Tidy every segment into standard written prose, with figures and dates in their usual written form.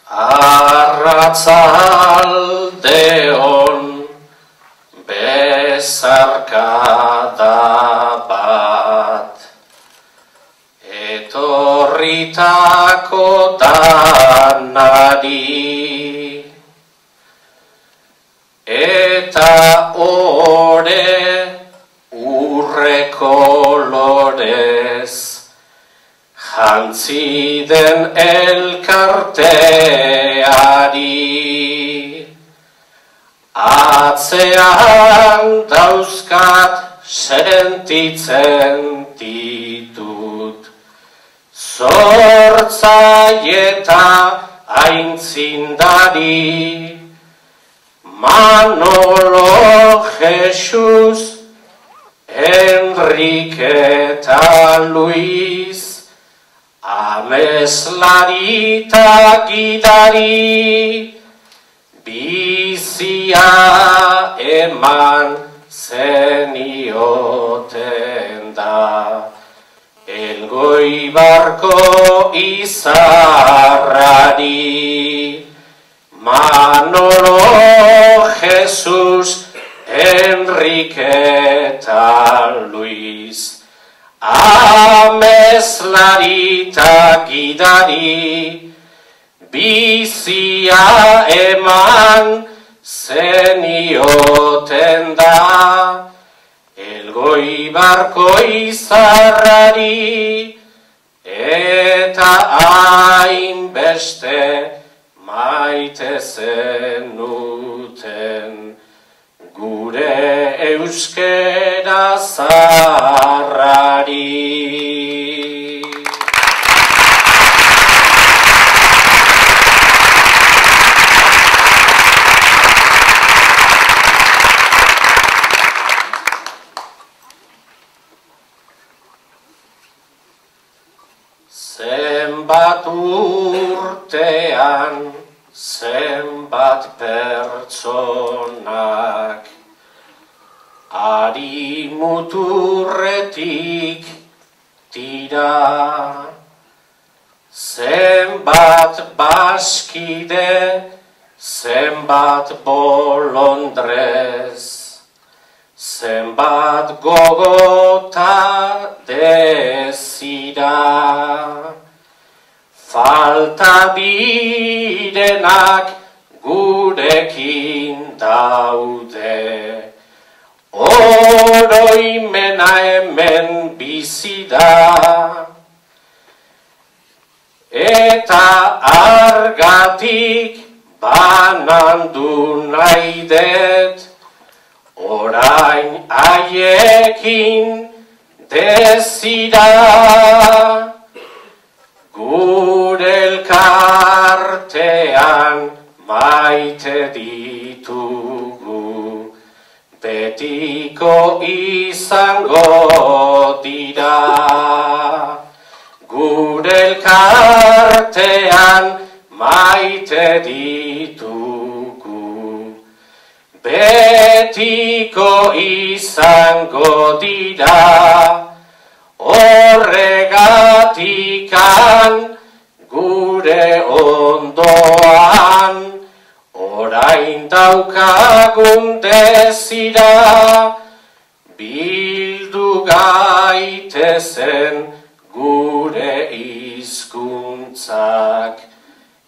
Arratsaldeon bezarkada bat etorritako danari eta ore urre kolorez jantzi den elkarteari atzean dauzkat sentitzen ditut sortzaieta aintzindari Manolo, Jesus, Enrique eta Luis ameslari eta gidari bizia eman zenioten da Elgoibarko izarrari Manolo, Jesus, Enrique eta Luis ameslari eta gidari bizia eman zenioten da Elgoibarko izarrari eta hainbeste maite zenuten gure euskera zaharrari. Zenbat urtean, zenbat pertsonak ari muturretik tira zenbat baskide, zenbat bolondrez zenbat gogota desira falta birenak gurekin daude oroimena hemen bizi da eta argatik banandu nahi dut orain haiekin desira gure elkartean maite ditugu betiko izango dira gure elkartean maite ditugu betiko izango dira horregatikan gure ondoan orain daukagun desira bildu gaitezen gure hizkuntzak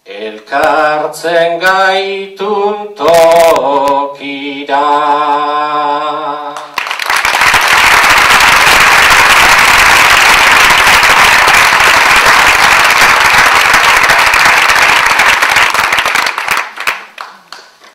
elkartzen gaitun tokira.